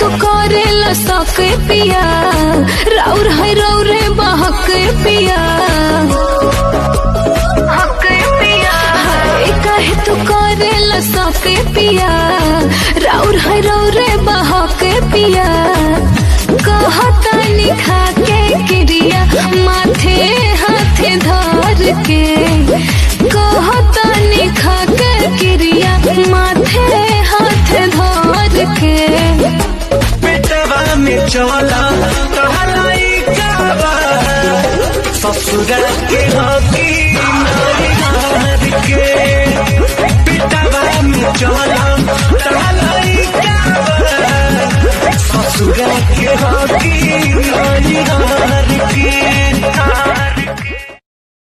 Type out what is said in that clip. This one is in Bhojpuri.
तू करेला सके पिया, राउर है रौरे बहक पिया, काहे तू करेला सके पिया, राउर है रौरे बहक पिया। कहता निखा के क्रिया माथे हाथे धर के, कहता निखा के क्रिया माथे हाथे धर के। पेटवा में चला कहलाई काबा, ससुरा के हकी नारी के। पेटवा में चला कहलाई काबा, ससुरा के हकी नारी के।